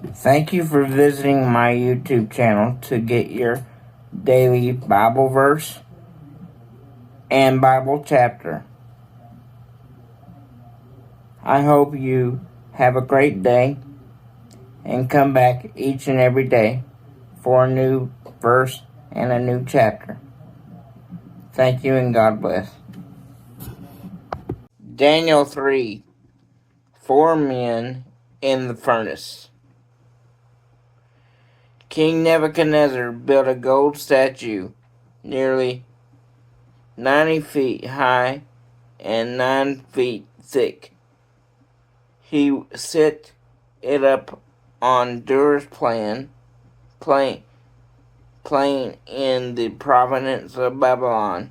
Thank you for visiting my YouTube channel to get your daily Bible verse and Bible chapter. I hope you have a great day and come back each and every day for a new verse and a new chapter. Thank you and God bless. Daniel 3, 4 men in the furnace. King Nebuchadnezzar built a gold statue nearly 90 feet high and 9 feet thick. He set it up on Dur's plain in the province of Babylon.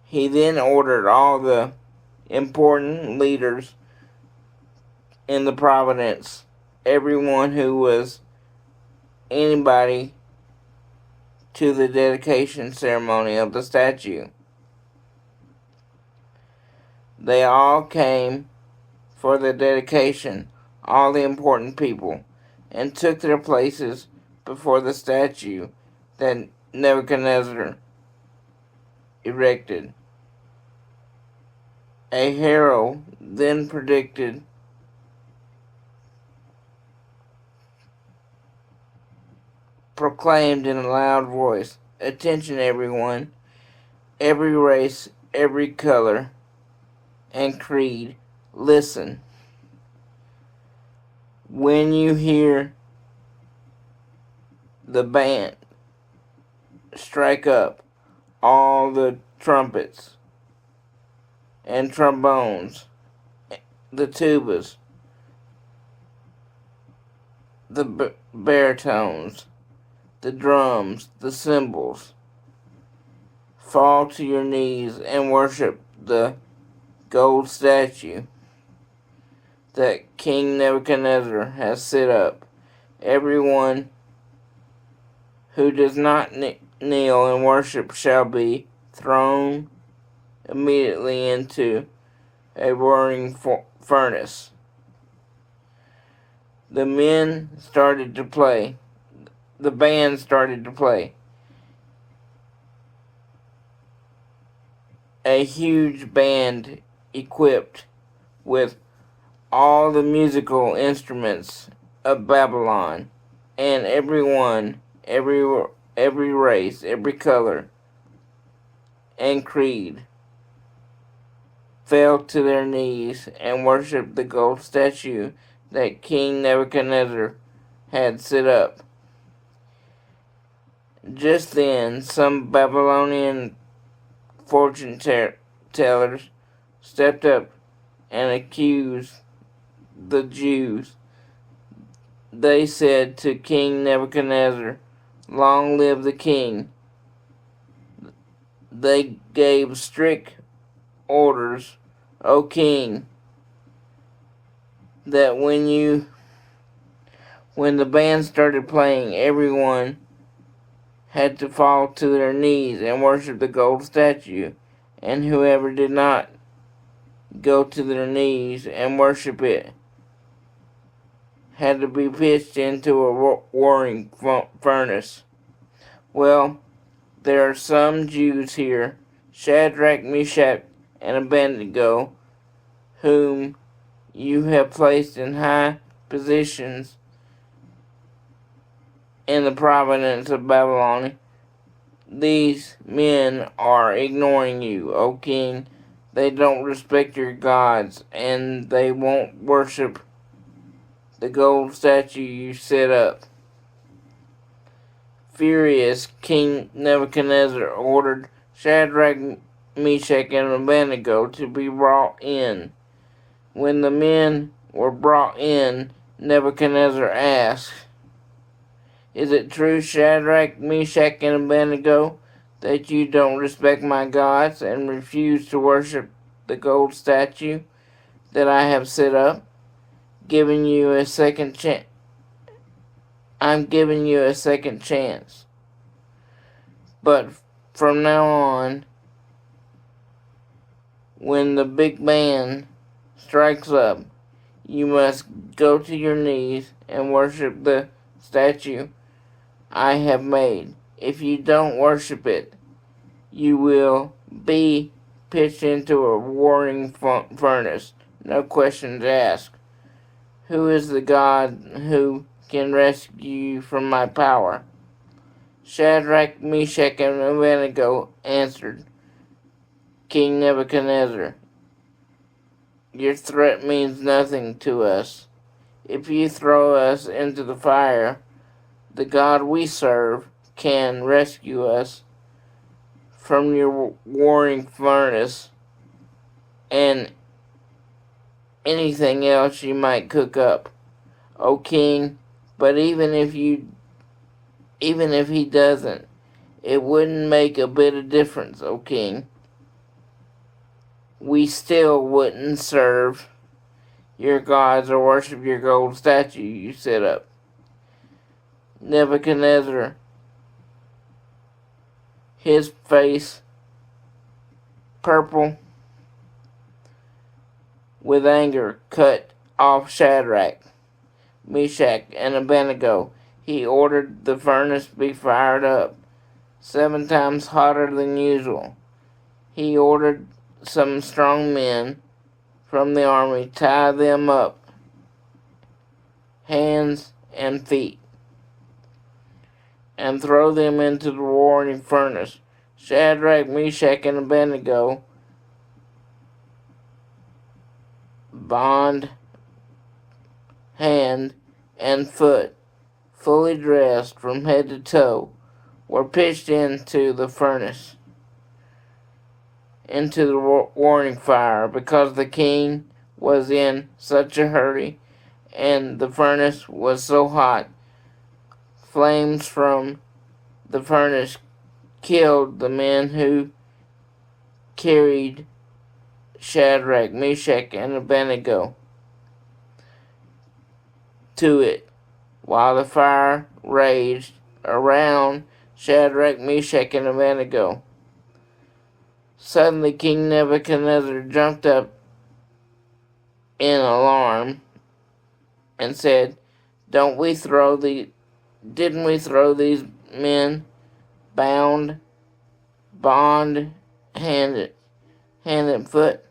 He then ordered all the important leaders in the province, everyone who was anybody, to the dedication ceremony of the statue. They all came for the dedication, all the important people, and took their places before the statue that Nebuchadnezzar erected. A herald then proclaimed in a loud voice, "Attention everyone, every race, every color, and creed, listen. When you hear the band strike up, all the trumpets and trombones, the tubas, the baritones, the drums, the cymbals, fall to your knees and worship the gold statue that King Nebuchadnezzar has set up. Everyone who does not kneel and worship shall be thrown immediately into a roaring furnace." The band started to play. A huge band equipped with all the musical instruments of Babylon, and everyone, every race, every color, and creed fell to their knees and worshipped the gold statue that King Nebuchadnezzar had set up. Just then, some Babylonian fortune tellers stepped up and accused the Jews. They said to King Nebuchadnezzar, "Long live the king." They gave strict orders, "O king, that when the band started playing, everyone had to fall to their knees and worship the gold statue, and whoever did not go to their knees and worship it had to be pitched into a roaring furnace." Well, there are some Jews here, Shadrach, Meshach, and Abednego, whom you have placed in high positions in the province of Babylon. These men are ignoring you, O king. They don't respect your gods, and they won't worship the gold statue you set up. Furious, King Nebuchadnezzar ordered Shadrach, Meshach, and Abednego to be brought in. When the men were brought in, Nebuchadnezzar asked, "Is it true, Shadrach, Meshach, and Abednego, that you don't respect my gods and refuse to worship the gold statue that I have set up? Giving you a second chance. I'm giving you a second chance. But from now on, when the big band strikes up, you must go to your knees and worship the statue I have made. If you don't worship it, you will be pitched into a roaring furnace. No questions asked. Who is the God who can rescue you from my power? Shadrach, Meshach, and Abednego answered King Nebuchadnezzar, your threat means nothing to us. If you throw us into the fire, the God we serve can rescue us from your roaring furnace and anything else you might cook up, O king. But even if he doesn't, it wouldn't make a bit of difference, O king. We still wouldn't serve your gods or worship your gold statue you set up. Nebuchadnezzar, his face purple with anger, cut off Shadrach, Meshach, and Abednego. He ordered the furnace be fired up 7 times hotter than usual. He ordered some strong men from the army tie them up, hands and feet, and throw them into the roaring furnace. Shadrach, Meshach, and Abednego, bond, hand, and foot, fully dressed from head to toe, were pitched into the furnace, into the roaring fire, because the king was in such a hurry, and the furnace was so hot. Flames from the furnace killed the men who carried Shadrach, Meshach, and Abednego to it, while the fire raged around Shadrach, Meshach, and Abednego. Suddenly King Nebuchadnezzar jumped up in alarm and said, Didn't we throw these men bound, bond, hand and foot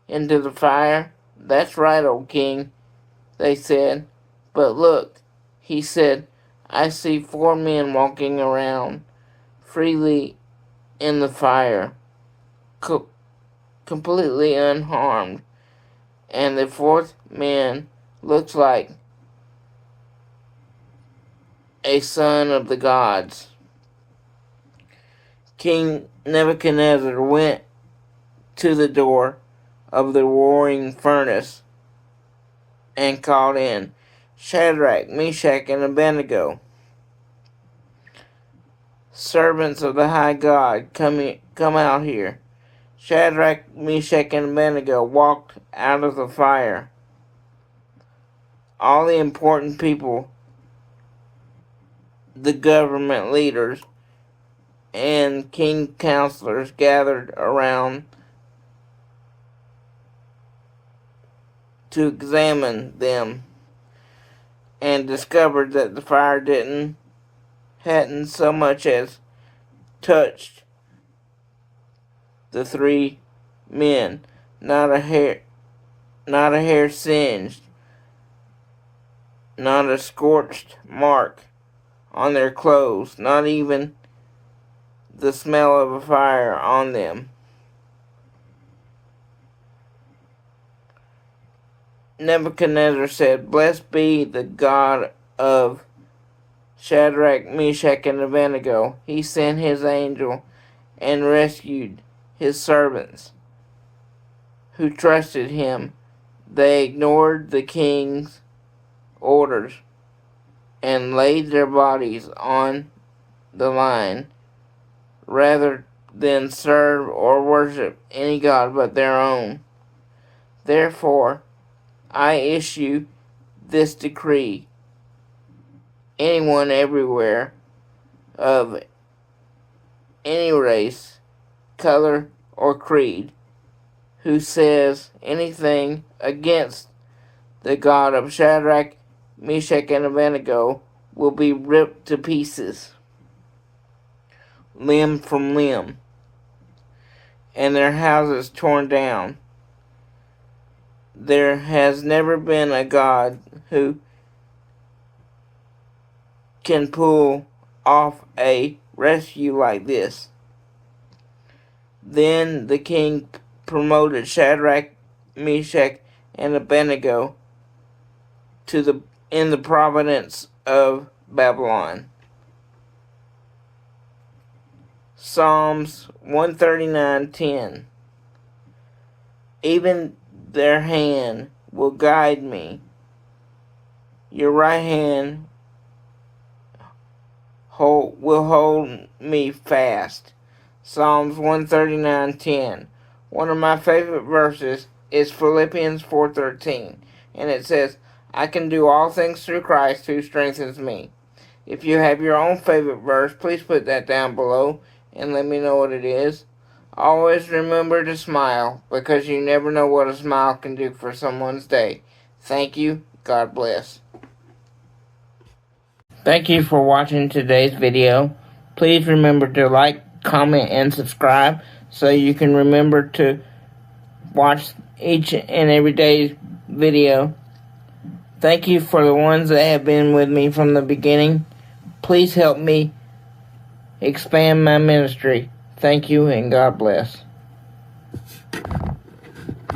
into the fire? That's right, O king, they said. But look, he said, I see 4 men walking around freely in the fire, completely unharmed, and the 4th man looks like a son of the gods. King Nebuchadnezzar went to the door of the roaring furnace and called in, Shadrach, Meshach, and Abednego, servants of the high God, come out here. Shadrach, Meshach, and Abednego walked out of the fire. All the important people, the government leaders, and king counselors gathered around to examine them, and discovered that the fire hadn't so much as touched the 3 men. Not a hair singed, not a scorched mark on their clothes, not even the smell of a fire on them. Nebuchadnezzar said, Blessed be the God of Shadrach, Meshach, and Abednego. He sent his angel and rescued his servants who trusted him. They ignored the king's orders and laid their bodies on the line rather than serve or worship any god but their own. Therefore, I issue this decree. Anyone everywhere of any race, color, or creed who says anything against the God of Shadrach, Meshach, and Abednego will be ripped to pieces, limb from limb, and their houses torn down. There has never been a God who can pull off a rescue like this. Then the king promoted Shadrach, Meshach, and Abednego in the province of Babylon. Psalms 139:10. Even their hand will guide me. Your right hand will hold me fast. Psalms 139:10. One of my favorite verses is Philippians 4:13, and it says, I can do all things through Christ who strengthens me. If you have your own favorite verse, please put that down below and let me know what it is. Always remember to smile, because you never know what a smile can do for someone's day. Thank you. God bless. Thank you for watching today's video. Please remember to like, comment, and subscribe so you can remember to watch each and every day's video. Thank you for the ones that have been with me from the beginning. Please help me expand my ministry. Thank you, and God bless.